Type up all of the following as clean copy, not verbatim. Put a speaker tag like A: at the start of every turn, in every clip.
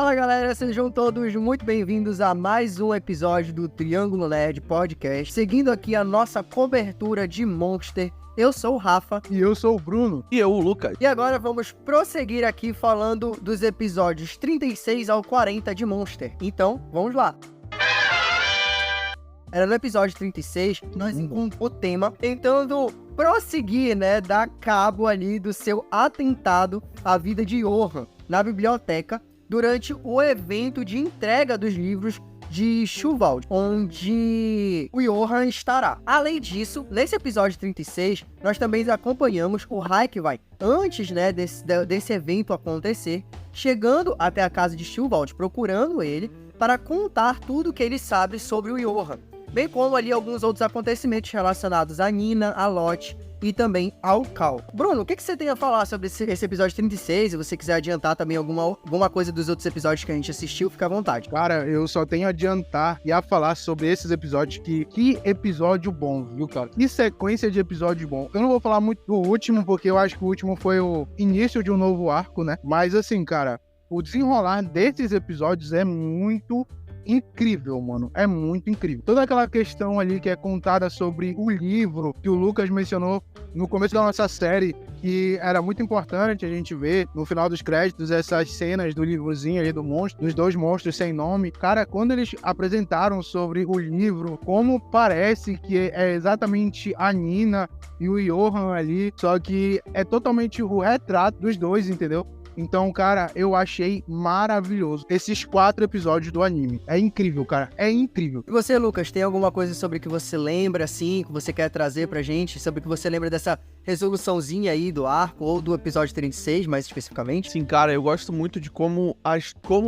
A: Fala galera, sejam todos muito bem-vindos a mais um episódio do Triângulo Nerd Podcast. Seguindo aqui a nossa cobertura de Monster, eu sou o Rafa.
B: E eu sou o Bruno.
C: E eu, o Lucas.
A: E agora vamos prosseguir aqui falando dos episódios 36 ao 40 de Monster. Então, vamos lá. Era no episódio 36, nós encontramos o tema tentando prosseguir, dar cabo ali do seu atentado à vida de Johan na biblioteca durante o evento de entrega dos livros de Shuvaldi, onde o Johan estará. Além disso, nesse episódio 36, nós também acompanhamos o Raikvai antes, desse evento acontecer, chegando até a casa de Shuvaldi, procurando ele para contar tudo o que ele sabe sobre o Johan, bem como ali alguns outros acontecimentos relacionados a Nina, a Lottie e também ao Cal. Bruno, o que você tem a falar sobre esse episódio 36? Se você quiser adiantar também alguma coisa dos outros episódios que a gente assistiu, fica à vontade.
B: Cara, eu só tenho a adiantar e a falar sobre esses episódios que episódio bom, viu, cara? Que sequência de episódio bom. Eu não vou falar muito do último, porque eu acho que o último foi o início de um novo arco, né? Mas assim, cara, o desenrolar desses episódios é muito incrível, mano. É muito incrível. Toda aquela questão ali que é contada sobre o livro que o Lucas mencionou no começo da nossa série, que era muito importante a gente ver no final dos créditos essas cenas do livrozinho ali do monstro, dos dois monstros sem nome. Cara, quando eles apresentaram sobre o livro, como parece que é exatamente a Nina e o Johan ali, só que é totalmente o retrato dos dois, entendeu? Então, cara, eu achei maravilhoso esses 4 episódios do anime. É incrível, cara. É incrível.
A: E você, Lucas, tem alguma coisa sobre que você lembra, assim, que você quer trazer pra gente? Sobre que você lembra dessa resoluçãozinha aí do arco, ou do episódio 36, mais especificamente?
C: Sim, cara, eu gosto muito de como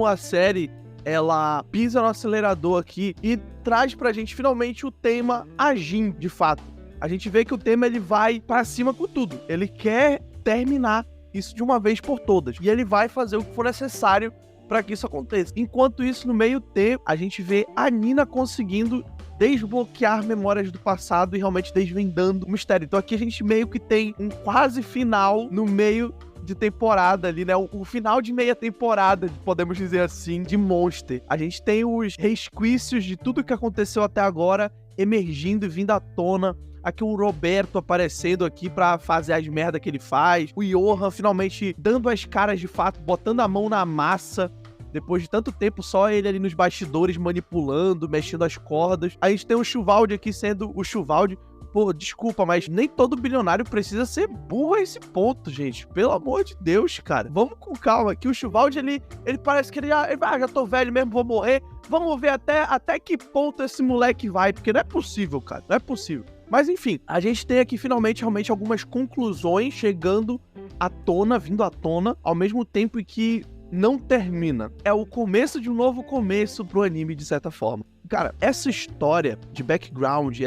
C: a série, ela pisa no acelerador aqui e traz pra gente, finalmente, o tema Ajin, de fato. A gente vê que o tema, ele vai pra cima com tudo. Ele quer terminar isso de uma vez por todas. E ele vai fazer o que for necessário para que isso aconteça. Enquanto isso, no meio tempo, a gente vê a Nina conseguindo desbloquear memórias do passado e realmente desvendando o mistério. Então aqui a gente meio que tem um quase final no meio de temporada ali, né? O final de meia temporada, podemos dizer assim, de Monster. A gente tem os resquícios de tudo que aconteceu até agora emergindo e vindo à tona. Aqui o Roberto aparecendo aqui pra fazer as merdas que ele faz. O Johan finalmente dando as caras de fato, botando a mão na massa. Depois de tanto tempo, só ele ali nos bastidores manipulando, mexendo as cordas. A gente tem o Shuvaldi aqui sendo o Shuvaldi. Pô, desculpa, mas nem todo bilionário precisa ser burro a esse ponto, gente. Pelo amor de Deus, cara. Vamos com calma aqui. O Shuvaldi, ele parece que ele já tô velho mesmo, vou morrer. Vamos ver até que ponto esse moleque vai, porque não é possível, cara. Não é possível. Mas enfim, a gente tem aqui finalmente realmente algumas conclusões chegando à tona, vindo à tona, ao mesmo tempo em que não termina. É o começo de um novo começo pro anime, de certa forma. Cara, essa história de background,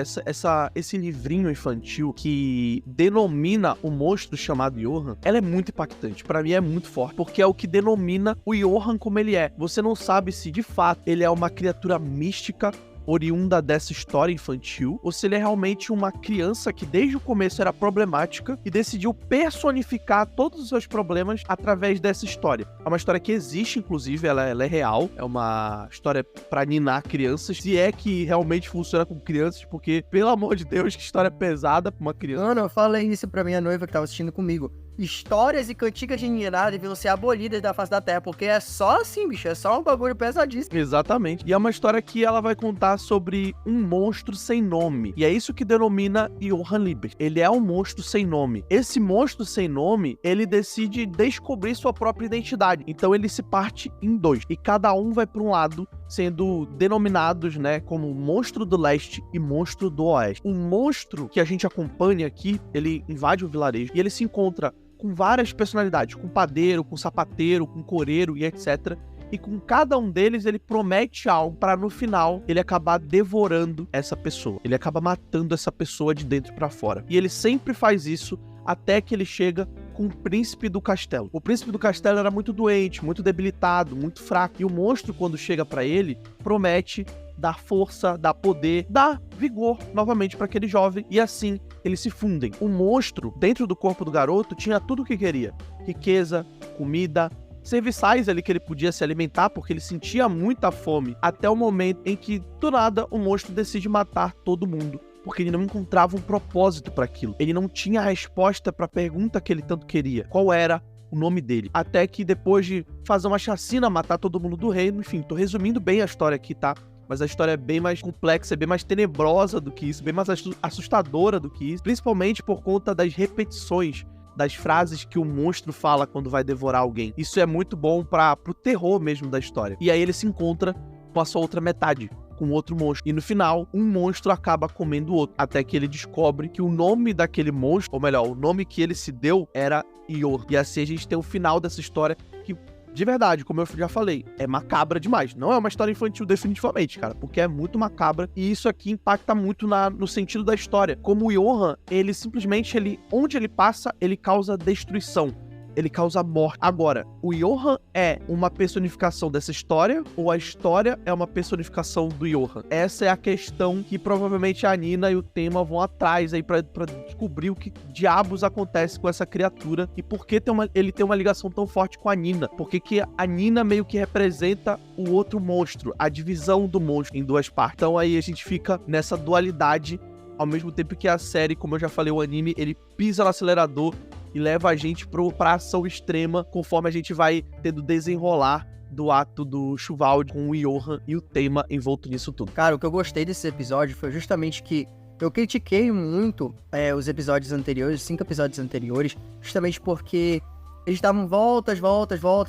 C: esse livrinho infantil que denomina o monstro chamado Johan, ela é muito impactante. Pra mim é muito forte, porque é o que denomina o Johan como ele é. Você não sabe se de fato ele é uma criatura mística oriunda dessa história infantil, ou se ele é realmente uma criança que desde o começo era problemática e decidiu personificar todos os seus problemas através dessa história. É uma história que existe, inclusive, ela é real, é uma história pra ninar crianças, se é que realmente funciona com crianças, porque, pelo amor de Deus, que história pesada pra uma criança.
A: Mano, eu falei isso pra minha noiva que tava assistindo comigo. Histórias e cantigas de ninar deviam ser abolidas da face da terra, porque é só assim, bicho, é só um bagulho pesadíssimo.
C: Exatamente. E é uma história que ela vai contar sobre um monstro sem nome. E é isso que denomina Johan Liebert. Ele é um monstro sem nome. Esse monstro sem nome, ele decide descobrir sua própria identidade. Então ele se parte em 2. E cada um vai para um lado, sendo denominados, como Monstro do Leste e Monstro do Oeste. O monstro que a gente acompanha aqui, ele invade o vilarejo e ele se encontra com várias personalidades, com padeiro, com sapateiro, com coreiro e etc. E com cada um deles ele promete algo para no final ele acabar devorando essa pessoa. Ele acaba matando essa pessoa de dentro para fora. E ele sempre faz isso até que ele chega com o príncipe do castelo. O príncipe do castelo era muito doente, muito debilitado, muito fraco. E o monstro, quando chega para ele, promete dar força, dar poder, dar vigor novamente para aquele jovem. E assim eles se fundem. O monstro, dentro do corpo do garoto, tinha tudo o que queria: riqueza, comida, serviçais ali que ele podia se alimentar, porque ele sentia muita fome, até o momento em que, do nada, o monstro decide matar todo mundo, porque ele não encontrava um propósito para aquilo. Ele não tinha a resposta para a pergunta que ele tanto queria. Qual era o nome dele? Até que depois de fazer uma chacina, matar todo mundo do reino, enfim, tô resumindo bem a história aqui, tá? Mas a história é bem mais complexa, é bem mais tenebrosa do que isso, bem mais assustadora do que isso, principalmente por conta das repetições das frases que o monstro fala quando vai devorar alguém. Isso é muito bom pro terror mesmo da história. E aí ele se encontra com a sua outra metade, com outro monstro. E no final, um monstro acaba comendo o outro, até que ele descobre que o nome daquele monstro, ou melhor, o nome que ele se deu era Ior. E assim a gente tem o final dessa história que, de verdade, como eu já falei, é macabra demais. Não é uma história infantil definitivamente, cara, porque é muito macabra e isso aqui impacta muito no sentido da história. Como o Johan, ele simplesmente, onde ele passa, ele causa destruição. Ele causa morte. Agora, o Johan é uma personificação dessa história ou a história é uma personificação do Johan? Essa é a questão que provavelmente a Nina e o Tema vão atrás aí pra descobrir o que diabos acontece com essa criatura e por que ele tem uma ligação tão forte com a Nina. Porque que a Nina meio que representa o outro monstro, a divisão do monstro em duas partes. Então aí a gente fica nessa dualidade, ao mesmo tempo que a série, como eu já falei, o anime, ele pisa no acelerador e leva a gente pra ação extrema, conforme a gente vai tendo desenrolar do ato do Shuvaldi com o Johan e o Tema envolto nisso tudo.
A: Cara, o que eu gostei desse episódio foi justamente que eu critiquei muito os episódios anteriores, 5 episódios anteriores, justamente porque eles davam voltas,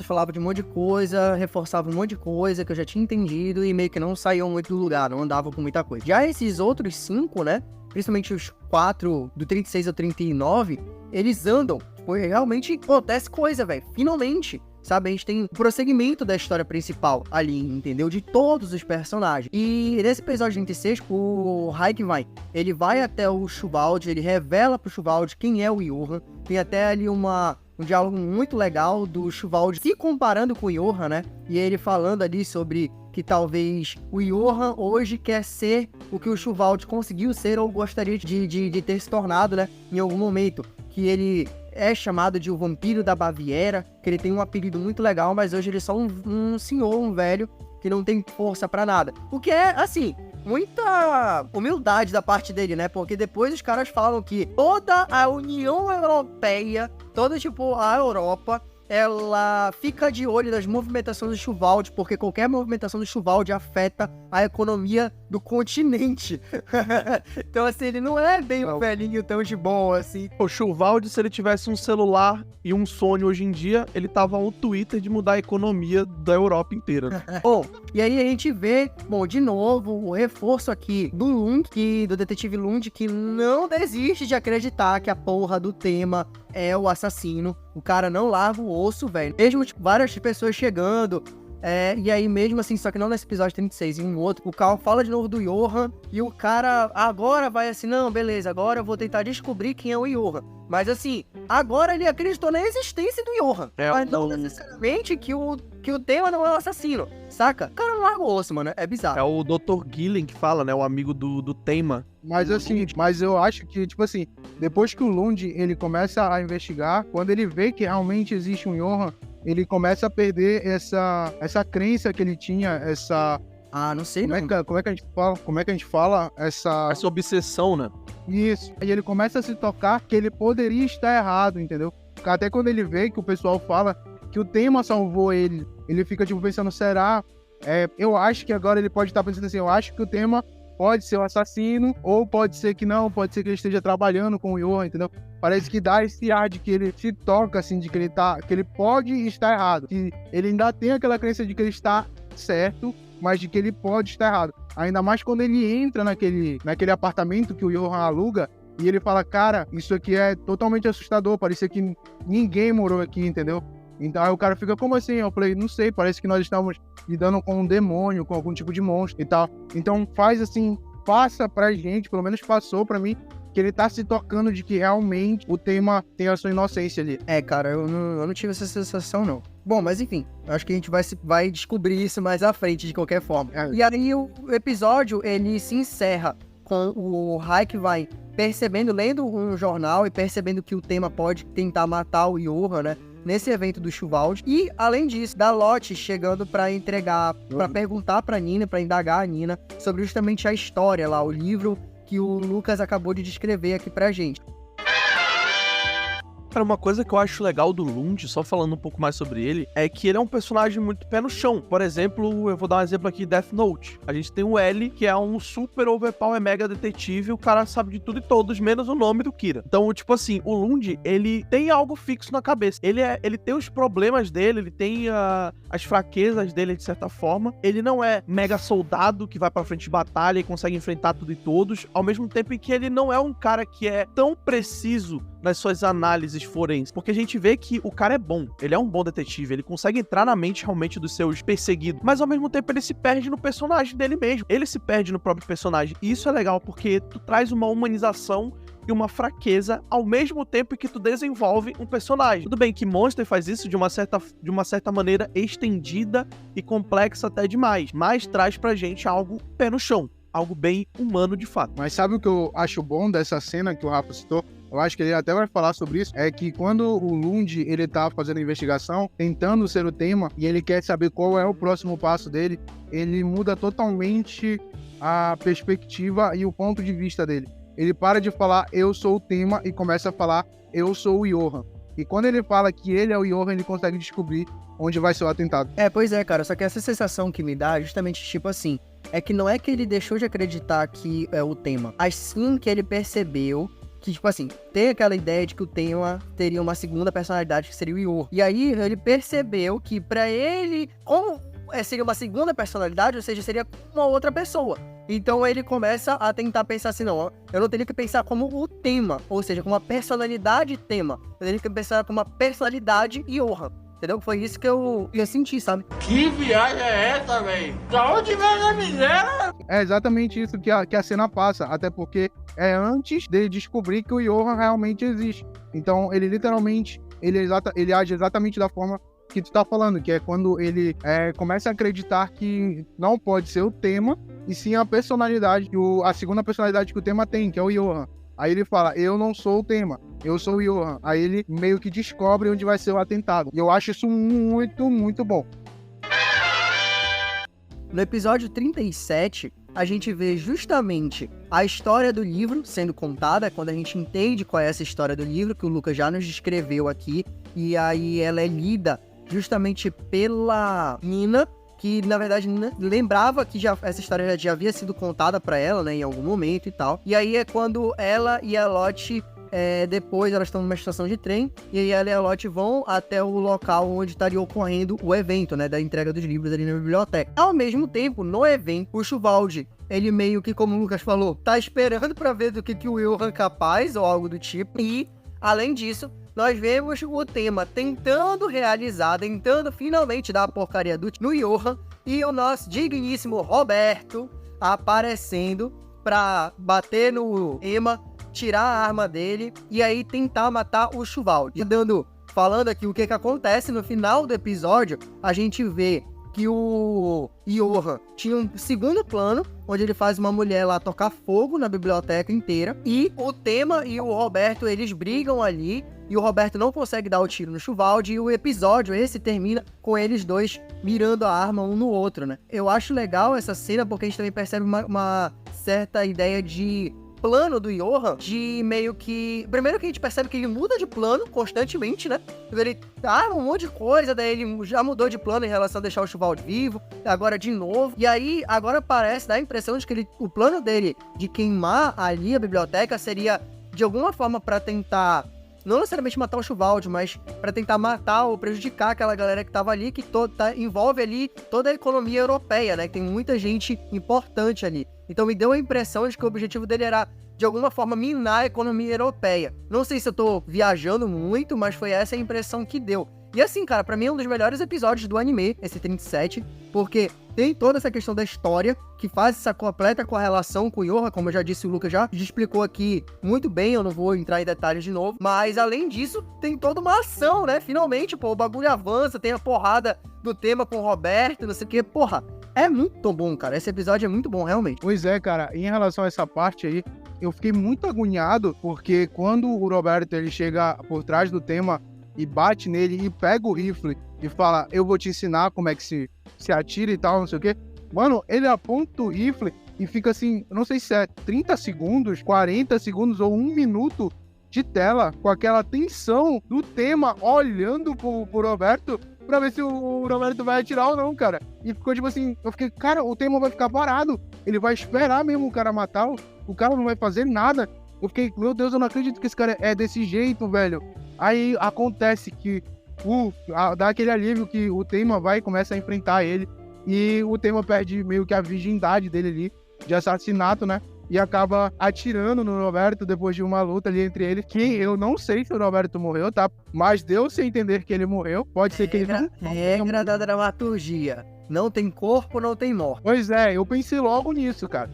A: falavam de um monte de coisa, reforçavam um monte de coisa que eu já tinha entendido e meio que não saíam muito do lugar, não andavam com muita coisa. Já esses outros 5, né, principalmente os 4, do 36 ao 39, eles andam, tipo, realmente acontece coisa, velho, finalmente, sabe, a gente tem o prosseguimento da história principal ali, entendeu, de todos os personagens. E nesse episódio 36, o Haikvine, ele vai até o Shuvaldi, ele revela pro Shuvaldi quem é o Johan, tem até ali um diálogo muito legal do Shuvaldi se comparando com o Johan, né, e ele falando ali sobre que talvez o Johan hoje quer ser o que o Shuvaldi conseguiu ser ou gostaria de ter se tornado, né, em algum momento, que ele é chamado de o vampiro da Baviera, que ele tem um apelido muito legal, mas hoje ele é só um senhor, um velho, que não tem força pra nada. O que é, assim, muita humildade da parte dele, né? Porque depois os caras falam que toda a União Europeia, toda, tipo, a Europa, ela fica de olho nas movimentações do Shuvaldi, porque qualquer movimentação do Shuvaldi afeta a economia do continente. Então, assim, ele não é bem um velhinho tão de bom, assim.
C: O Shuvaldi, se ele tivesse um celular e um Sony hoje em dia, ele tava no Twitter de mudar a economia da Europa inteira. Né?
A: Bom, e aí a gente vê, de novo, o reforço aqui do Lund, do detetive Lund, que não desiste de acreditar que a porra do Tema é o assassino. O cara não lava o osso, velho. Mesmo, tipo, várias pessoas chegando. E aí mesmo assim, só que não nesse episódio 36, em um outro, o Carl fala de novo do Johan, e o cara agora vai assim, não, beleza, agora eu vou tentar descobrir quem é o Johan. Mas assim, agora ele acreditou na existência do Johan, mas não necessariamente que o Tema não é o assassino, saca? O cara não larga o osso, mano, é bizarro.
C: É o Dr. Gillen que fala, né, o amigo do Tema.
B: Mas assim, eu acho que, tipo assim, depois que o Lund, ele começa a investigar, quando ele vê que realmente existe um Johan, ele começa a perder essa crença que ele tinha,
A: não sei não.
B: Como é que a gente fala? Essa
C: obsessão, né?
B: Isso. E ele começa a se tocar que ele poderia estar errado, entendeu? Até quando ele vê que o pessoal fala que o Tema salvou ele, ele fica, tipo, pensando, será? Eu acho que agora ele pode estar pensando assim, eu acho que o Tema pode ser o assassino, ou pode ser que não, pode ser que ele esteja trabalhando com o Johan, entendeu? Parece que dá esse ar de que ele se toca, assim, de que ele pode estar errado. Que ele ainda tem aquela crença de que ele está certo, mas de que ele pode estar errado. Ainda mais quando ele entra naquele apartamento que o Johan aluga, e ele fala, cara, isso aqui é totalmente assustador, parecia que ninguém morou aqui, entendeu? Então aí o cara fica, como assim? Eu falei, não sei, parece que nós estamos lidando com um demônio, com algum tipo de monstro e tal. Então faz assim, passa pra gente, pelo menos passou pra mim, que ele tá se tocando de que realmente o Tema tem a sua inocência ali.
A: Cara, eu não tive essa sensação, não. Bom, mas enfim, acho que a gente vai descobrir isso mais à frente, de qualquer forma. E aí o episódio, ele se encerra com o Haikvine percebendo, lendo um jornal e percebendo que o Tema pode tentar matar o Johan, né? nesse evento do Chuvald. E, além disso, da Lottie chegando pra entregar, pra perguntar pra Nina, pra indagar a Nina sobre justamente a história lá, o livro que o Lucas acabou de descrever aqui pra gente.
C: Cara, uma coisa que eu acho legal do Lund, só falando um pouco mais sobre ele, é que ele é um personagem muito pé no chão. Por exemplo, eu vou dar um exemplo aqui, Death Note. A gente tem o L, que é um super overpower mega detetive, o cara sabe de tudo e todos, menos o nome do Kira. Então, tipo assim, o Lund, ele tem algo fixo na cabeça. Ele tem os problemas dele, ele tem as fraquezas dele, de certa forma. Ele não é mega soldado que vai pra frente de batalha e consegue enfrentar tudo e todos, ao mesmo tempo em que ele não é um cara que é tão preciso nas suas análises forenses, porque a gente vê que o cara é bom, ele é um bom detetive, ele consegue entrar na mente realmente dos seus perseguidos, mas ao mesmo tempo ele se perde no personagem dele mesmo, ele se perde no próprio personagem, e isso é legal porque tu traz uma humanização e uma fraqueza ao mesmo tempo que tu desenvolve um personagem. Tudo bem que Monster faz isso de uma certa maneira estendida e complexa até demais, mas traz pra gente algo pé no chão, algo bem humano de fato.
B: Mas sabe o que eu acho bom dessa cena que o Rafa citou? Eu acho que ele até vai falar sobre isso, é que quando o Lund, ele tá fazendo a investigação, tentando ser o tema, e ele quer saber qual é o próximo passo dele, ele muda totalmente a perspectiva e o ponto de vista dele. Ele para de falar, eu sou o tema, e começa a falar, eu sou o Johan. E quando ele fala que ele é o Johan, ele consegue descobrir onde vai ser o atentado.
A: Pois é, cara, só que essa sensação que me dá é justamente tipo assim, é que não é que ele deixou de acreditar que é o tema, assim que ele percebeu que, tipo assim, tem aquela ideia de que o tema teria uma segunda personalidade que seria o Yor. E aí ele percebeu que pra ele, como seria uma segunda personalidade, ou seja, seria uma outra pessoa. Então ele começa a tentar pensar assim, não, eu não teria que pensar como o tema, ou seja, como uma personalidade tema. Eu teria que pensar como uma personalidade Johan. Entendeu? Foi isso que eu ia sentir, sabe?
D: Que viagem é essa, velho? Da onde vem a miséria?
B: É exatamente isso que a cena passa, até porque é antes dele descobrir que o Johan realmente existe. Então, ele literalmente, ele age exatamente da forma que tu tá falando, que é quando ele começa a acreditar que não pode ser o tema, e sim a personalidade, a segunda personalidade que o tema tem, que é o Johan. Aí ele fala, eu não sou o tema, eu sou o Johan. Aí ele meio que descobre onde vai ser o atentado. E eu acho isso muito, muito bom.
A: No episódio 37, a gente vê justamente a história do livro sendo contada, quando a gente entende qual é essa história do livro, que o Lucas já nos descreveu aqui, e aí ela é lida justamente pela Nina, que na verdade lembrava que essa história já havia sido contada pra ela, né, em algum momento e tal. E aí é quando ela e a Lottie, depois elas estão numa estação de trem, e aí ela e a Lottie vão até o local onde estaria ocorrendo o evento, né, da entrega dos livros ali na biblioteca. Ao mesmo tempo, no evento, o Chuvald, ele meio que, como o Lucas falou, tá esperando pra ver do que o Johan é capaz, ou algo do tipo, e, além disso, nós vemos o tema tentando finalmente dar a porcaria no Johan, e o nosso digníssimo Roberto aparecendo pra bater no Emma, tirar a arma dele e aí tentar matar o Chuvald. Falando aqui o que acontece no final do episódio, a gente vê que o Johan tinha um segundo plano, onde ele faz uma mulher lá tocar fogo na biblioteca inteira, e o tema e o Roberto, eles brigam ali, e o Roberto não consegue dar o tiro no Chuvald, e o episódio esse termina com eles dois mirando a arma um no outro, né? Eu acho legal essa cena, porque a gente também percebe uma certa ideia de plano do Johan, de meio que... Primeiro que a gente percebe que ele muda de plano constantemente, né? Ele arma um monte de coisa, daí ele já mudou de plano em relação a deixar o Chuvald vivo, agora de novo. E aí, agora parece, dá a impressão de que o plano dele de queimar ali a biblioteca seria, de alguma forma, pra tentar... Não necessariamente matar o Chuvald, mas pra tentar matar ou prejudicar aquela galera que tava ali, que envolve ali toda a economia europeia, né? Que tem muita gente importante ali. Então me deu a impressão de que o objetivo dele era, de alguma forma, minar a economia europeia. Não sei se eu tô viajando muito, mas foi essa a impressão que deu. E assim, cara, pra mim é um dos melhores episódios do anime, esse 37, porque tem toda essa questão da história, que faz essa completa correlação com o Johan, como eu já disse, o Lucas já explicou aqui muito bem, eu não vou entrar em detalhes de novo, mas além disso, tem toda uma ação, né? Finalmente, pô, o bagulho avança, tem a porrada do tema com o Roberto, não sei o que, porra, é muito bom, cara, esse episódio é muito bom, realmente.
B: Pois é, cara, em relação a essa parte aí, eu fiquei muito agoniado, porque quando o Roberto, ele chega por trás do tema e bate nele e pega o rifle e fala, eu vou te ensinar como é que se atira e tal, não sei o quê. Mano, ele aponta o rifle e fica assim, não sei se é 30 segundos, 40 segundos ou 1 minuto de tela com aquela tensão do tema olhando pro Roberto pra ver se o Roberto vai atirar ou não, cara. E ficou tipo assim, eu fiquei, cara, o tema vai ficar parado. Ele vai esperar mesmo o cara matar, o cara não vai fazer nada. Eu fiquei, meu Deus, eu não acredito que esse cara é desse jeito, velho. Aí acontece que dá aquele alívio que o tema vai e começa a enfrentar ele. E o tema perde meio que a virgindade dele ali, de assassinato, né? E acaba atirando no Roberto depois de uma luta ali entre eles, que eu não sei se o Roberto morreu, tá? Mas deu-se a entender que ele morreu. Pode ser que ele não...
A: Regra da dramaturgia. Não tem corpo, não tem morte.
B: Pois é, eu pensei logo nisso, cara.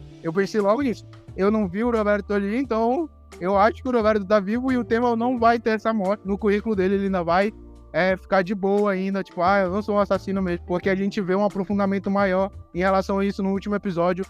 B: Eu não vi o Roberto ali, então eu acho que o Roberto tá vivo e o tema não vai ter essa morte. No currículo dele, ele ainda vai ficar de boa ainda, tipo, eu não sou um assassino mesmo. Porque a gente vê um aprofundamento maior em relação a isso no último episódio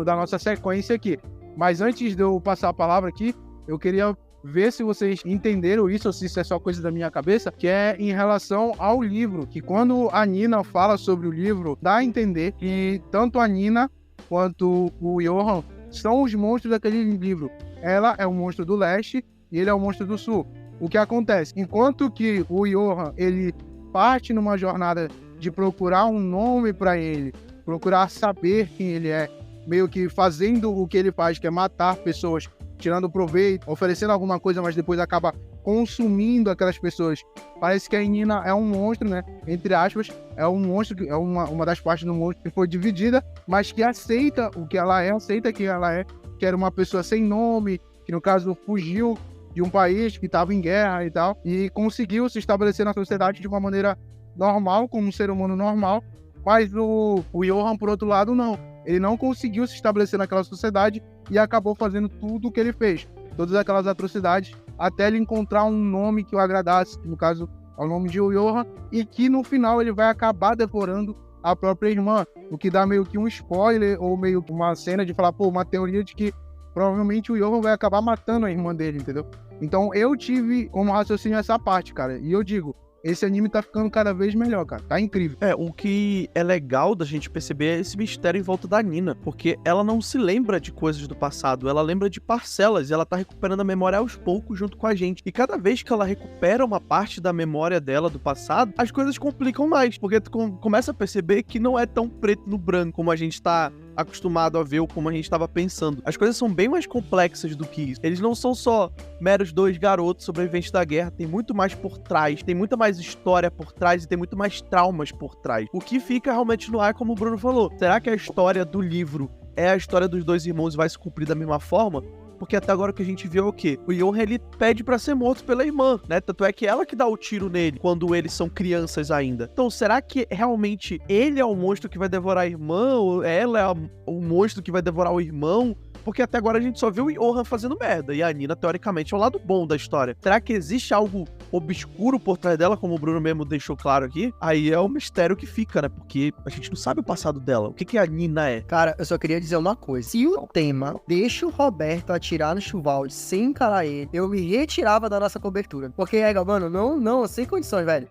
B: da nossa sequência aqui. Mas antes de eu passar a palavra aqui, eu queria ver se vocês entenderam isso ou se isso é só coisa da minha cabeça, que é em relação ao livro, que quando a Nina fala sobre o livro, dá a entender que tanto a Nina quanto o Johan são os monstros daquele livro. Ela é o monstro do leste e ele é o monstro do sul. O que acontece? Enquanto que o Johan, ele parte numa jornada de procurar um nome para ele, procurar saber quem ele é, meio que fazendo o que ele faz, que é matar pessoas, tirando proveito, oferecendo alguma coisa, mas depois acaba consumindo aquelas pessoas. Parece que a Nina é um monstro, né? Entre aspas, é um monstro, é uma das partes do monstro que foi dividida, mas que aceita o que ela é, aceita quem ela é, que era uma pessoa sem nome, que no caso fugiu de um país que estava em guerra e tal, e conseguiu se estabelecer na sociedade de uma maneira normal, como um ser humano normal. Mas o Johan, por outro lado, não. Ele não conseguiu se estabelecer naquela sociedade e acabou fazendo tudo o que ele fez. Todas aquelas atrocidades, até ele encontrar um nome que o agradasse, que no caso é o nome de Johan, e que no final ele vai acabar devorando a própria irmã. O que dá meio que um spoiler, ou meio que uma cena de falar, uma teoria de que provavelmente o Johan vai acabar matando a irmã dele, entendeu? Então eu tive como raciocínio essa parte, cara. E eu digo, esse anime tá ficando cada vez melhor, cara. Tá incrível.
C: O que é legal da gente perceber é esse mistério em volta da Nina, porque ela não se lembra de coisas do passado, ela lembra de parcelas, e ela tá recuperando a memória aos poucos junto com a gente. E cada vez que ela recupera uma parte da memória dela do passado, as coisas complicam mais, porque tu começa a perceber que não é tão preto no branco como a gente tá acostumado a ver ou como a gente estava pensando. As coisas são bem mais complexas do que isso. Eles não são só meros 2 garotos sobreviventes da guerra, tem muito mais por trás, tem muita mais história por trás e tem muito mais traumas por trás. O que fica realmente no ar, como o Bruno falou, será que a história do livro é a história dos 2 irmãos e vai se cumprir da mesma forma? Porque até agora o que a gente viu é o quê? O Johan, ele pede pra ser morto pela irmã, né? Tanto é que ela que dá o tiro nele quando eles são crianças ainda. Então, será que realmente ele é o monstro que vai devorar a irmã? Ou ela é o monstro que vai devorar o irmão? Porque até agora a gente só viu o Johan fazendo merda. E a Nina, teoricamente, é o lado bom da história. Será que existe algo obscuro por trás dela, como o Bruno mesmo deixou claro aqui? Aí é o mistério que fica, né? Porque a gente não sabe o passado dela. O que a Nina é?
A: Cara, eu só queria dizer uma coisa. Se o tema deixa o Roberto atirar no Chuvaldi sem encarar ele, eu me retirava da nossa cobertura. Porque, mano, não, sem condições, velho.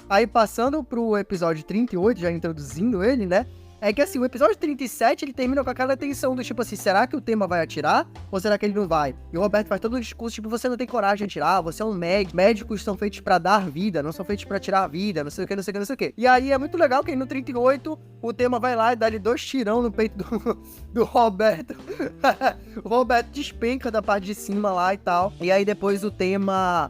A: Aí, passando pro episódio 38, já introduzindo ele, né? É que assim, o episódio 37, ele termina com aquela tensão do tipo assim, será que o tema vai atirar? Ou será que ele não vai? E o Roberto faz todo um discurso, tipo, você não tem coragem de atirar, você é um médico. Médicos são feitos pra dar vida, não são feitos pra tirar a vida, não sei o que, não sei o que, não sei o que. E aí é muito legal que aí no 38, o tema vai lá e dá-lhe 2 tirão no peito do Roberto. O Roberto despenca da parte de cima lá e tal. E aí depois o tema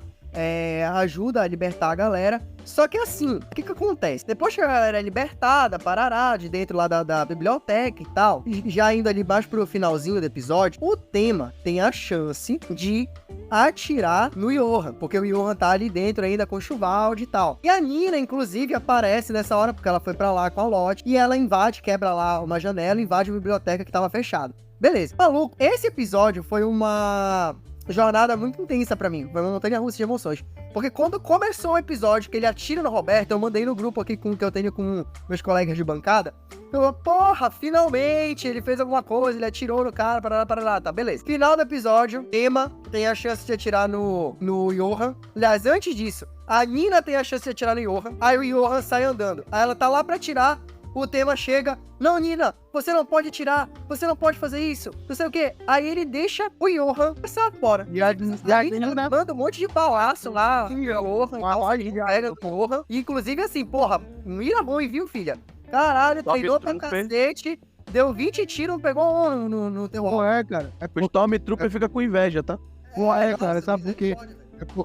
A: ajuda a libertar a galera. Só que assim, o que acontece? Depois que a galera é libertada, parará, de dentro lá da biblioteca e tal, já indo ali mais pro finalzinho do episódio, o tema tem a chance de atirar no Johan, porque o Johan tá ali dentro ainda com o Chuvaldi e tal. E a Nina, inclusive, aparece nessa hora, porque ela foi pra lá com a Lottie, e ela invade, quebra lá uma janela, invade a biblioteca que tava fechada. Beleza. Maluco, esse episódio foi uma jornada muito intensa pra mim, foi uma montanha russa de emoções, Porque quando começou o episódio que ele atira no Roberto, eu mandei no grupo aqui que eu tenho com meus colegas de bancada. Eu, porra, finalmente ele fez alguma coisa, ele atirou no cara, parará, tá, beleza. Final do episódio, Emma tem a chance de atirar no Johan. Aliás, antes disso, a Nina tem a chance de atirar no Johan, aí o Johan sai andando. Aí ela tá lá pra atirar, o Tema chega, não, Nina, você não pode atirar, você não pode fazer isso, não sei o quê. Aí ele deixa o Johan passar fora.
B: E a Nina
A: manda um monte de balaço lá, o Johan, pega o Johan. Inclusive assim, porra, mira ruim, viu, filha? Caralho, treinou pra cacete, deu 20 tiros, não pegou um no teu
B: Não é, cara.
C: O Stormtrooper fica com inveja, tá?
B: Não é, cara, sabe por quê?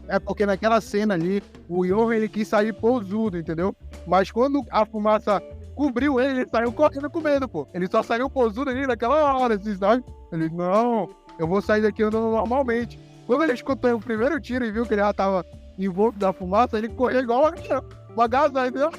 B: É porque naquela cena ali, o Johan, ele quis sair pousudo, entendeu? Mas quando a fumaça cobriu ele saiu correndo com medo, pô. Ele só saiu pousudo ali naquela hora, assim, sabe? Ele, não, eu vou sair daqui andando normalmente. Quando ele escutou o primeiro tiro e viu que ele já tava envolto da fumaça, ele correu igual uma gazela, entendeu?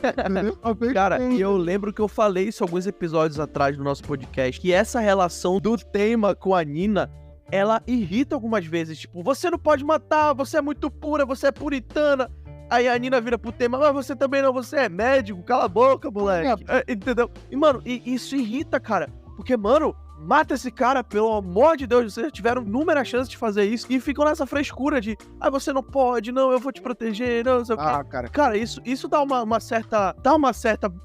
C: Cara, e eu lembro que eu falei isso alguns episódios atrás do nosso podcast, que essa relação do Tema com a Nina, ela irrita algumas vezes. Tipo, você não pode matar, você é muito pura, você é puritana. Aí a Nina vira pro Tema, mas você também não, você é médico, cala a boca, moleque. Entendeu? E, mano, isso irrita, cara. Porque, mano, mata esse cara, pelo amor de Deus. Vocês já tiveram inúmeras chances de fazer isso e ficam nessa frescura de, você não pode, não, eu vou te proteger, não sei o quê.
B: Cara.
C: Cara, isso dá uma certa,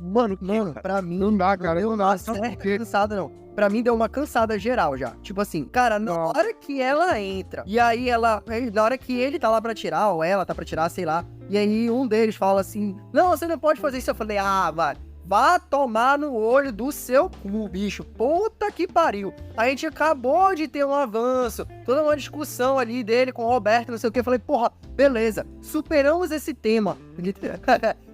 C: mano, cara.
A: Pra mim,
B: não dá, cara,
A: não dá certa cansada, não. Pra mim deu uma cansada geral já. Tipo assim, cara, na hora que ela entra, e aí na hora que ele tá lá pra tirar, ou ela tá pra tirar, sei lá, e aí um deles fala assim, não, você não pode fazer isso. Eu falei, vá tomar no olho do seu cu, bicho. Puta que pariu. A gente acabou de ter um avanço, toda uma discussão ali dele com o Roberto, não sei o que. Eu falei, porra, beleza, superamos esse tema.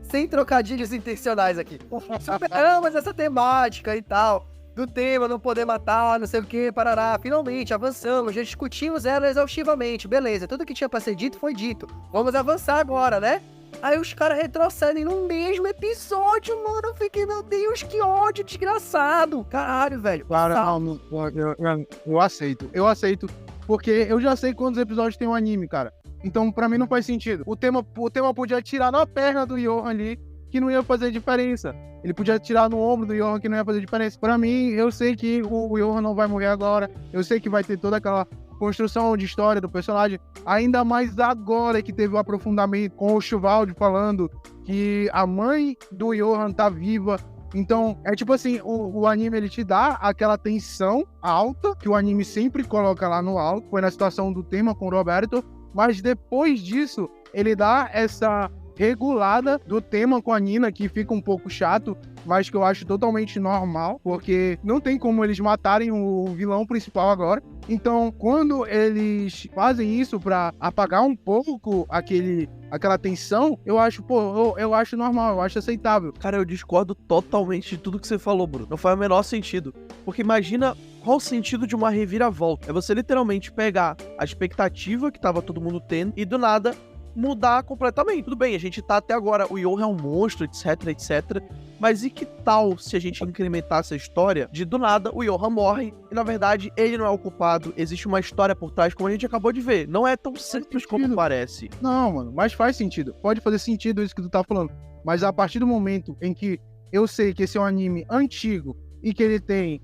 A: Sem trocadilhos intencionais aqui. Superamos essa temática e tal. Do tema, não poder matar, não sei o que, parará. Finalmente, avançamos, já discutimos ela exaustivamente. Beleza, tudo que tinha pra ser dito foi dito. Vamos avançar agora, né? Aí os caras retrocedem no mesmo episódio, mano. Eu fiquei, meu Deus, que ódio desgraçado. Caralho, velho.
B: Claro, eu aceito. Porque eu já sei quantos episódios tem um anime, cara. Então, pra mim, não faz sentido. O tema podia atirar na perna do Johan ali, que não ia fazer diferença. Ele podia atirar no ombro do Johan, que não ia fazer diferença. Pra mim, eu sei que o Johan não vai morrer agora. Eu sei que vai ter toda aquela construção de história do personagem. Ainda mais agora que teve o aprofundamento com o Shuvaldi falando que a mãe do Johan tá viva. Então, é tipo assim, o anime ele te dá aquela tensão alta, que o anime sempre coloca lá no alto. Foi na situação do Tema com o Roberto. Mas depois disso, ele dá essa regulada do Tema com a Nina, que fica um pouco chato, mas que eu acho totalmente normal, porque não tem como eles matarem o vilão principal agora. Então, quando eles fazem isso pra apagar um pouco aquela tensão, eu acho, eu acho normal, eu acho aceitável.
C: Cara, eu discordo totalmente de tudo que você falou, Bruno. Não faz o menor sentido. Porque imagina qual o sentido de uma reviravolta. É você literalmente pegar a expectativa que tava todo mundo tendo e do nada mudar completamente. Tudo bem, a gente tá até agora, o Johan é um monstro, etc, mas e que tal se a gente incrementar essa história de do nada o Johan morre e na verdade ele não é o culpado, existe uma história por trás, como a gente acabou de ver. Não é tão simples como parece.
B: Não, mano, mas faz sentido. Pode fazer sentido isso que tu tá falando. Mas a partir do momento em que eu sei que esse é um anime antigo e que ele tem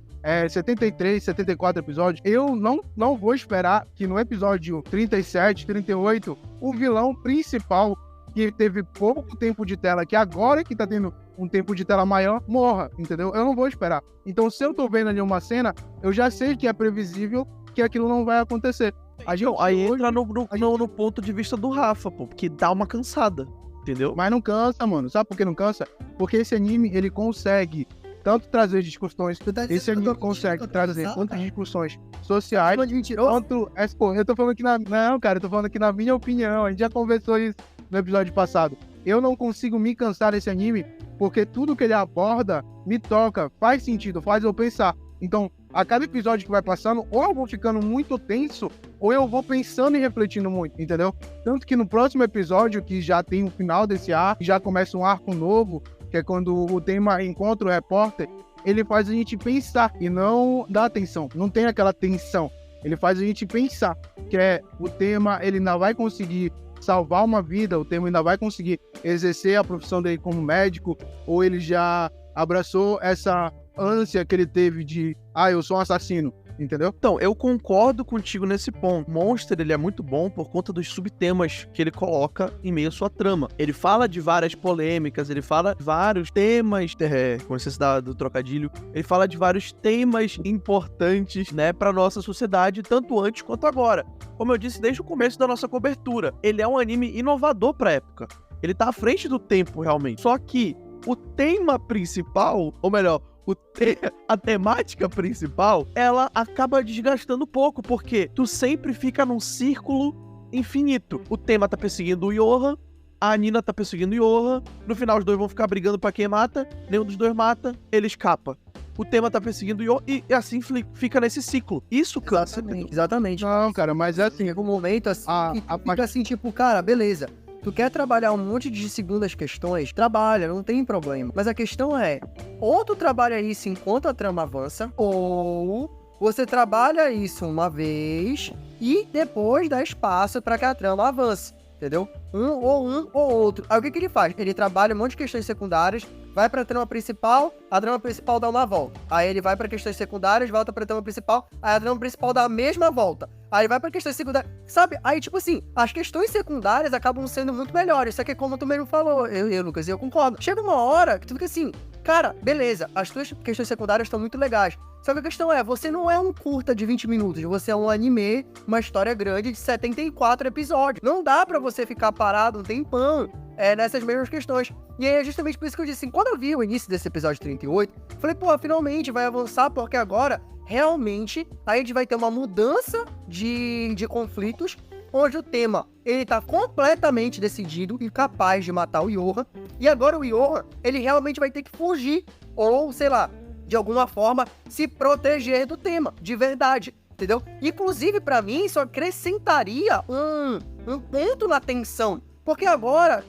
B: 73, 74 episódios, eu não vou esperar que no episódio 37, 38, o vilão principal, que teve pouco tempo de tela, que agora que tá tendo um tempo de tela maior, morra, entendeu? Eu não vou esperar. Então, se eu tô vendo ali uma cena, eu já sei que é previsível que aquilo não vai acontecer.
C: Aí entra no ponto de vista do Rafa, pô, porque dá uma cansada, entendeu?
B: Mas não cansa, mano. Sabe por que não cansa? Porque esse anime, ele consegue tanto trazer discussões, esse anime consegue trazer tantas discussões sociais, quanto... eu tô falando aqui eu tô falando aqui na minha opinião, a gente já conversou isso no episódio passado. Eu não consigo me cansar desse anime, porque tudo que ele aborda me toca, faz sentido, faz eu pensar. Então, a cada episódio que vai passando, ou eu vou ficando muito tenso, ou eu vou pensando e refletindo muito, entendeu? Tanto que no próximo episódio, que já tem o final desse arco, já começa um arco novo, que é quando o Tema encontra o repórter, ele faz a gente pensar e não dá atenção, não tem aquela tensão. Ele faz a gente pensar, que é o Tema, ele não vai conseguir salvar uma vida, o Tema ainda vai conseguir exercer a profissão dele como médico, ou ele já abraçou essa ânsia que ele teve de, eu sou um assassino, entendeu?
C: Então, eu concordo contigo nesse ponto. Monster, ele é muito bom por conta dos subtemas que ele coloca em meio à sua trama. Ele fala de várias polêmicas, ele fala de vários temas, com licença do trocadilho, ele fala de vários temas importantes, né, pra nossa sociedade, tanto antes quanto agora. Como eu disse desde o começo da nossa cobertura, ele é um anime inovador pra época. Ele tá à frente do tempo, realmente. Só que o tema principal, ou melhor, a temática principal, ela acaba desgastando pouco, porque tu sempre fica num círculo infinito. O tema tá perseguindo o Johan, a Nina tá perseguindo o Johan, no final os dois vão ficar brigando pra quem mata, nenhum dos dois mata, ele escapa. O tema tá perseguindo o Johan e assim fica nesse ciclo. Isso cansa.
A: Exatamente.
B: Não, cara, mas é assim,
A: Chega um momento assim que fica assim, tipo, cara, beleza. Tu quer trabalhar um monte de segundas questões? Trabalha, não tem problema. Mas a questão é, ou tu trabalha isso enquanto a trama avança, ou você trabalha isso uma vez e depois dá espaço para que a trama avance, entendeu? Um ou outro. Aí o que ele faz? Ele trabalha um monte de questões secundárias, vai pra trama principal, a trama principal dá uma volta. Aí ele vai pra questões secundárias, volta pra trama principal, aí a trama principal dá a mesma volta. Aí ele vai pra questões secundárias, sabe? Aí, tipo assim, as questões secundárias acabam sendo muito melhores. Só que como tu mesmo falou, Lucas, eu concordo. Chega uma hora que tu fica assim, cara, beleza, as tuas questões secundárias estão muito legais. Só que a questão é, você não é um curta de 20 minutos, você é um anime, uma história grande de 74 episódios. Não dá pra você ficar parado um tempão nessas mesmas questões. E aí é justamente por isso que eu disse assim, quando eu vi o início desse episódio 38, falei, pô, finalmente vai avançar, porque agora, realmente, a gente vai ter uma mudança de conflitos, onde o tema, ele tá completamente decidido e capaz de matar o Johan, e agora o Johan, ele realmente vai ter que fugir, ou, sei lá, de alguma forma, se proteger do tema, de verdade, entendeu? Inclusive, pra mim, isso acrescentaria um ponto na tensão, porque agora,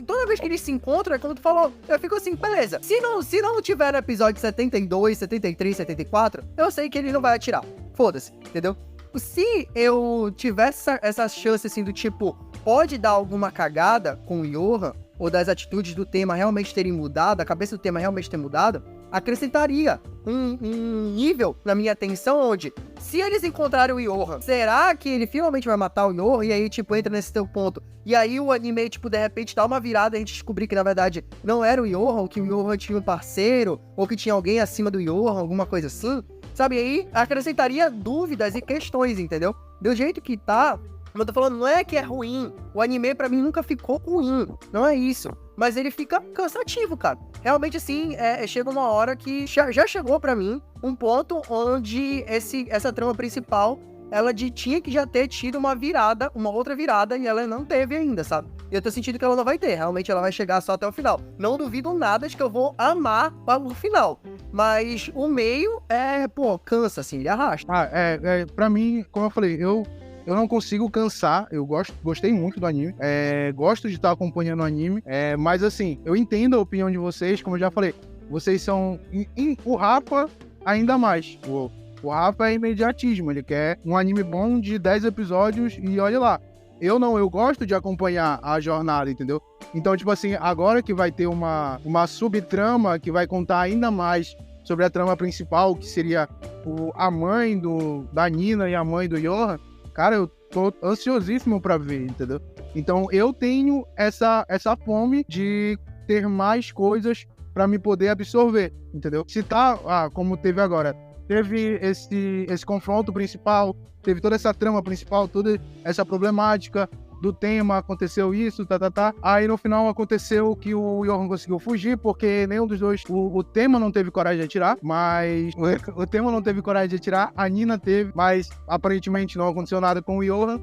A: toda vez que eles se encontram, como tu falou, eu fico assim, beleza, se não tiver no episódio 72, 73, 74, eu sei que ele não vai atirar, foda-se, entendeu? Se eu tivesse essa chance, assim, do tipo, pode dar alguma cagada com o Johan, ou das atitudes do tema realmente terem mudado, a cabeça do tema realmente ter mudado, acrescentaria um nível na minha atenção, onde, se eles encontrarem o Johan, será que ele finalmente vai matar o Johan? E aí, tipo, entra nesse teu ponto. E aí o anime, tipo, de repente dá uma virada e a gente descobrir que, na verdade, não era o Johan, ou que o Johan tinha um parceiro, ou que tinha alguém acima do Johan, alguma coisa assim. Sabe, aí acrescentaria dúvidas e questões, entendeu? Do jeito que tá, como eu tô falando, não é que é ruim. O anime, pra mim, nunca ficou ruim. Não é isso. Mas ele fica cansativo, cara. Realmente, assim, chega uma hora que já chegou pra mim um ponto onde essa trama principal, ela tinha que já ter tido uma outra virada, e ela não teve ainda, sabe? E eu tô sentindo que ela não vai ter. Realmente, ela vai chegar só até o final. Não duvido nada de que eu vou amar o final. Mas o meio, cansa, assim, ele arrasta.
B: Pra mim, como eu falei, eu não consigo cansar, eu gostei muito do anime, gosto de estar acompanhando o anime, mas assim, eu entendo a opinião de vocês, como eu já falei, vocês são, o Rafa ainda mais, o Rafa é imediatismo, ele quer um anime bom de 10 episódios e olha lá, eu gosto de acompanhar a jornada, entendeu? Então, tipo assim, agora que vai ter uma subtrama que vai contar ainda mais sobre a trama principal, que seria a mãe da Nina e a mãe do Johan, cara, eu tô ansiosíssimo pra ver, entendeu? Então, eu tenho essa fome de ter mais coisas pra me poder absorver, entendeu? Se tá, como teve agora, teve esse confronto principal, teve toda essa trama principal, toda essa problemática do tema, aconteceu isso, Aí no final aconteceu que o Johan conseguiu fugir, porque nenhum dos dois, o tema não teve coragem de atirar, mas o tema não teve coragem de atirar, a Nina teve, mas aparentemente não aconteceu nada com o Johan,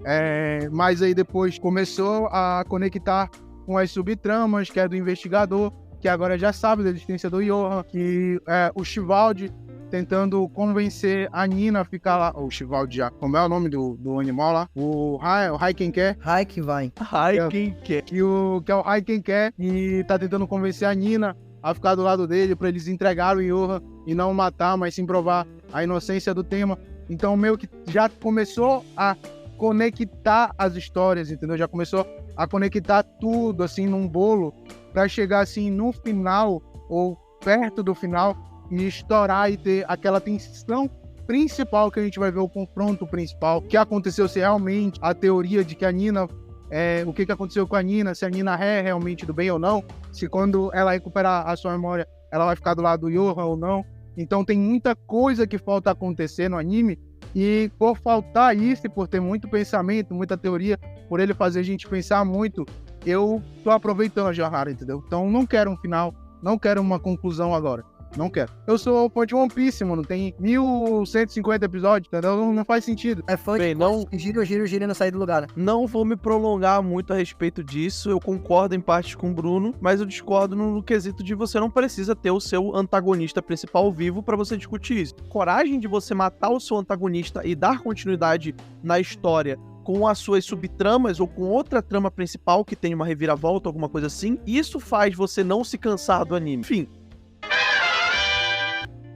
B: mas aí depois começou a conectar com as subtramas, que é do investigador, que agora já sabe da existência do Johan, que o Shivaldi tentando convencer a Nina a ficar lá. O Shivaldi já. Como é o nome do animal lá? O Haikenker.
C: Haikenker.
B: Que é o Haikenker. E tá tentando convencer a Nina a ficar do lado dele pra eles entregarem o Johan e não matar, mas sim provar a inocência do tema. Então meio que já começou a conectar as histórias, entendeu? Já começou a conectar tudo, assim, num bolo, pra chegar, assim, no final, ou perto do final, e estourar e ter aquela tensão principal que a gente vai ver o confronto principal, que aconteceu se realmente a teoria de que a Nina, o que aconteceu com a Nina, se a Nina é realmente do bem ou não, se quando ela recuperar a sua memória, ela vai ficar do lado do Johan ou não. Então tem muita coisa que falta acontecer no anime, e por faltar isso, e por ter muito pensamento, muita teoria, por ele fazer a gente pensar muito, eu tô aproveitando a jornada, entendeu? Então não quero um final, não quero uma conclusão agora. Não quero. Eu sou fã de One Piece, mano. Tem 1150 episódios, entendeu? Não faz sentido.
A: É fã de
C: não,
A: gira e não sair do lugar, né?
C: não vou me prolongar muito a respeito disso. Eu concordo em parte com o Bruno, mas eu discordo no quesito de você não precisa ter o seu antagonista principal vivo pra você discutir isso. Coragem de você matar o seu antagonista e dar continuidade na história com as suas subtramas ou com outra trama principal que tem uma reviravolta, alguma coisa assim, isso faz você não se cansar do anime. Enfim.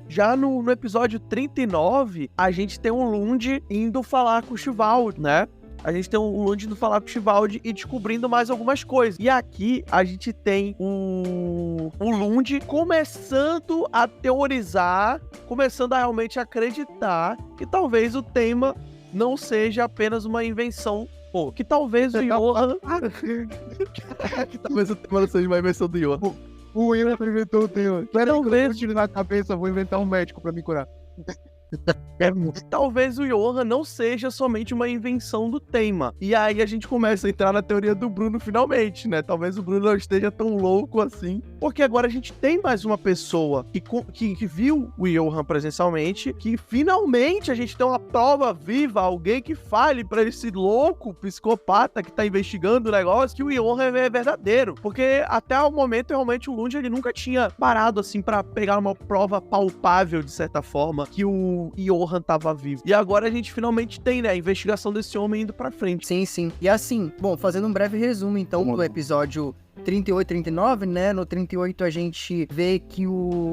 C: Já no episódio 39, a gente tem um Lund indo falar com o Shivaldi, né? A gente tem um Lund indo falar com o Shivaldi e descobrindo mais algumas coisas. E aqui a gente tem o Lund começando a teorizar, começando a realmente acreditar que talvez o tema não seja apenas uma invenção. Pô, que talvez o Johan... que talvez o tema não seja uma invenção do Johan.
B: O Will inventou o tema. Talvez eu tiro na cabeça, vou inventar um médico pra me curar.
C: Talvez o Johan não seja somente uma invenção do tema. E aí a gente começa a entrar na teoria do Bruno finalmente, né? Talvez o Bruno não esteja tão louco assim. Porque agora a gente tem mais uma pessoa que viu o Johan presencialmente, que finalmente a gente tem uma prova viva, alguém que fale pra esse louco psicopata que tá investigando o negócio, que o Johan é verdadeiro. Porque até o momento, realmente, o Lund, ele nunca tinha parado assim pra pegar uma prova palpável, de certa forma, que o Johan tava vivo. E agora a gente finalmente tem, né, a investigação desse homem indo pra frente.
A: Sim, sim. E assim, bom, fazendo um breve resumo, então, do episódio 38 e 39, né? No 38 a gente vê que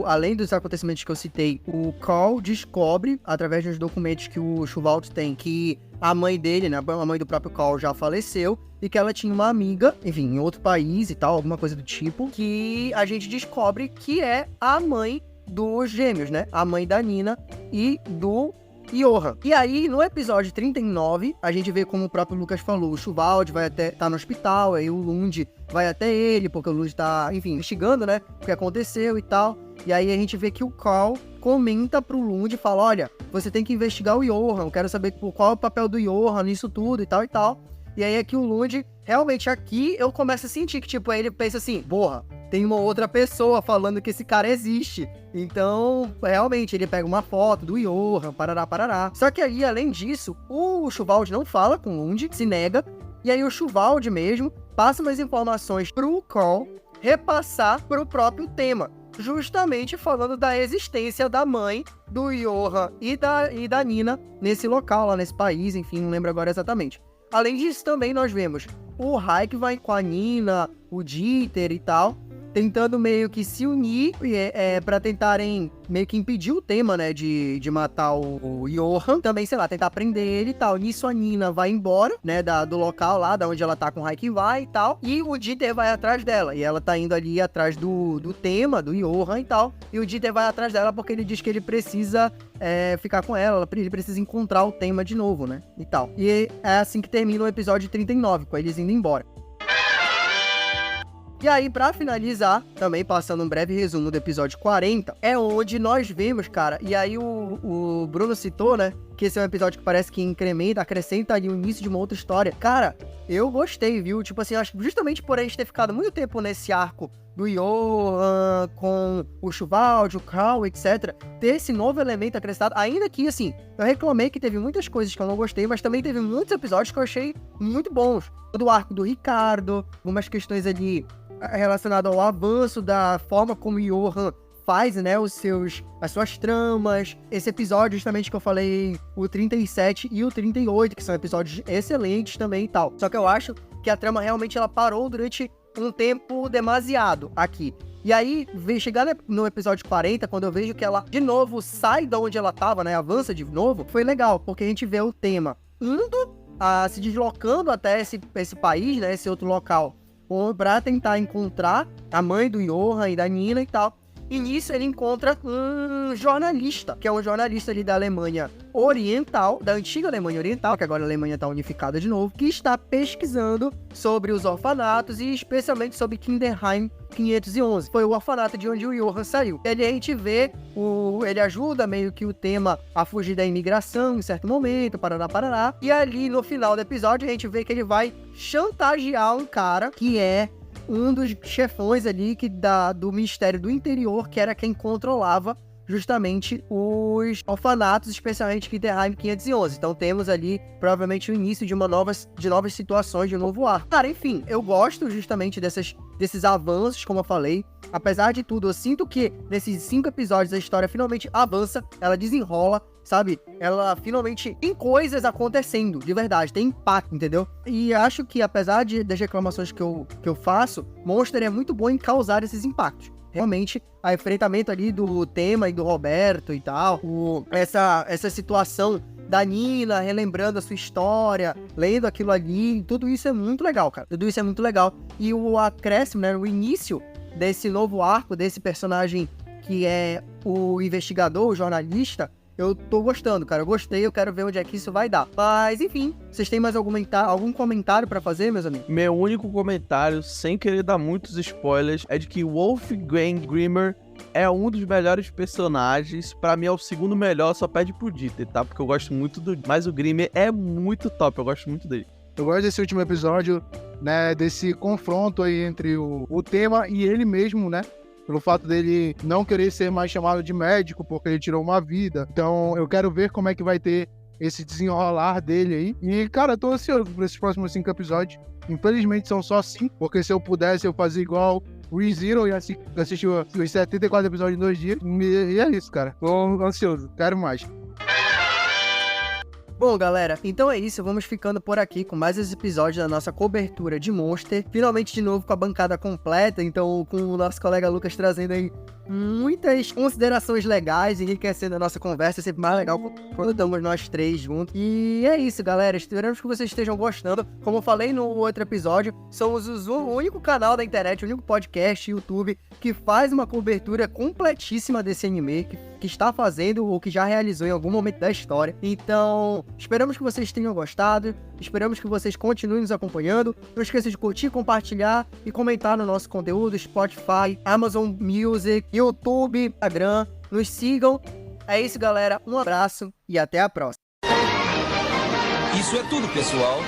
A: além dos acontecimentos que eu citei, o Carl descobre, através dos documentos que o Shivaldi tem, que a mãe dele, né, a mãe do próprio Carl já faleceu, e que ela tinha uma amiga, enfim, em outro país e tal, alguma coisa do tipo, que a gente descobre que é a mãe dos gêmeos, né? A mãe da Nina e do Johan. E aí, no episódio 39, a gente vê como o próprio Lucas falou, o Shivaldi vai até tá no hospital, aí o Lund vai até ele, porque o Lund tá, enfim, investigando, né, o que aconteceu e tal. E aí a gente vê que o Carl comenta pro Lund e fala, olha, você tem que investigar o Johan, eu quero saber qual é o papel do Johan nisso tudo e tal e tal. E aí aqui o Lund, realmente aqui eu começo a sentir que, tipo, aí ele pensa assim, porra, tem uma outra pessoa falando que esse cara existe. Então, realmente, ele pega uma foto do Johan, parará, parará. Só que aí, além disso, o Shivaldi não fala com o Lund, se nega. E aí o Shivaldi mesmo passa umas informações pro Carl repassar pro próprio tema. Justamente falando da existência da mãe do Johan e da Nina nesse local, lá nesse país, enfim, não lembro agora exatamente. Além disso, também nós vemos o Raikkonen com a Nina, o Dieter e tal, tentando meio que se unir pra tentarem meio que impedir o tema, né, de matar o Johan. Também, sei lá, tentar prender ele e tal. Nisso a Nina vai embora, né, do local lá, da onde ela tá com o Raikkonen e tal. E o Dieter vai atrás dela. E ela tá indo ali atrás do tema, do Johan e tal. E o Dieter vai atrás dela porque ele diz que ele precisa ficar com ela. Ele precisa encontrar o tema de novo, né, e tal. E é assim que termina o episódio 39, com eles indo embora. E aí, pra finalizar, também passando um breve resumo do episódio 40, é onde nós vemos, cara, e aí o Bruno citou, né, que esse é um episódio que parece que acrescenta ali o início de uma outra história. Cara, eu gostei, viu? Tipo assim, acho que justamente por a gente ter ficado muito tempo nesse arco do Johan, com o Shivaldi, o Carl, etc. Ter esse novo elemento acrescentado, ainda que, assim, eu reclamei que teve muitas coisas que eu não gostei, mas também teve muitos episódios que eu achei muito bons. Do arco do Ricardo, algumas questões ali relacionadas ao avanço da forma como o Johan faz, né, as suas tramas. Esse episódio justamente que eu falei, o 37 e o 38, que são episódios excelentes também e tal. Só que eu acho que a trama realmente ela parou durante um tempo demasiado aqui. E aí, chegar no episódio 40, quando eu vejo que ela, de novo, sai de onde ela tava, né, avança de novo, foi legal, porque a gente vê o tema indo se deslocando até esse país, né, esse outro local, pra tentar encontrar a mãe do Johan e da Nina e tal. E nisso ele encontra um jornalista, que é um jornalista ali da Alemanha Oriental, da antiga Alemanha Oriental, que agora a Alemanha está unificada de novo, que está pesquisando sobre os orfanatos e especialmente sobre Kinderheim 511. Foi o orfanato de onde o Johan saiu. A gente vê, ele ajuda meio que o tema a fugir da imigração em certo momento, parará. E ali no final do episódio a gente vê que ele vai chantagear um cara que é um dos chefões ali do Ministério do Interior, que era quem controlava justamente os orfanatos, especialmente Kinderheim 511. Então temos ali provavelmente o início de novas situações, de um novo arco. Cara, enfim, eu gosto justamente desses avanços, como eu falei. Apesar de tudo, eu sinto que nesses 5 episódios a história finalmente avança, ela desenrola, sabe? Ela finalmente tem coisas acontecendo, de verdade, tem impacto, entendeu? E acho que, apesar das reclamações que eu faço, Monster é muito bom em causar esses impactos. Realmente, o enfrentamento ali do Tema e do Roberto e tal, essa situação da Nina relembrando a sua história, lendo aquilo ali, tudo isso é muito legal, cara. Tudo isso é muito legal. E o acréscimo, né, o início desse novo arco, desse personagem que é o investigador, o jornalista, eu tô gostando, cara. Eu gostei, eu quero ver onde é que isso vai dar. Mas, enfim, vocês têm mais algum comentário pra fazer, meus amigos?
C: Meu único comentário, sem querer dar muitos spoilers, é de que Wolfgang Grimmer é um dos melhores personagens. Pra mim é o segundo melhor, só pede pro Dieter, tá? Porque eu gosto muito mas o Grimmer é muito top, eu gosto muito dele.
B: Eu gosto desse último episódio, né, desse confronto aí entre o Tema e ele mesmo, né? Pelo fato dele não querer ser mais chamado de médico, porque ele tirou uma vida. Então, eu quero ver como é que vai ter esse desenrolar dele aí. E, cara, eu tô ansioso por esses próximos 5 episódios. Infelizmente, são só 5, porque se eu pudesse, eu fazia igual ReZero e assistir os 74 episódios em 2 dias. E é isso, cara. Tô ansioso, quero mais.
A: Bom, galera, então é isso, vamos ficando por aqui com mais esse episódio da nossa cobertura de Monster. Finalmente de novo com a bancada completa, então com o nosso colega Lucas trazendo aí muitas considerações legais, enriquecendo a nossa conversa, é sempre mais legal quando estamos nós 3 juntos. E é isso, galera, esperamos que vocês estejam gostando. Como eu falei no outro episódio, somos o único canal da internet, o único podcast, YouTube, que faz uma cobertura completíssima desse anime, que está fazendo ou que já realizou em algum momento da história. Então, esperamos que vocês tenham gostado, esperamos que vocês continuem nos acompanhando. Não esqueça de curtir, compartilhar e comentar no nosso conteúdo, Spotify, Amazon Music, YouTube, Instagram. Nos sigam. É isso, galera. Um abraço e até a próxima.
E: Isso é tudo, pessoal.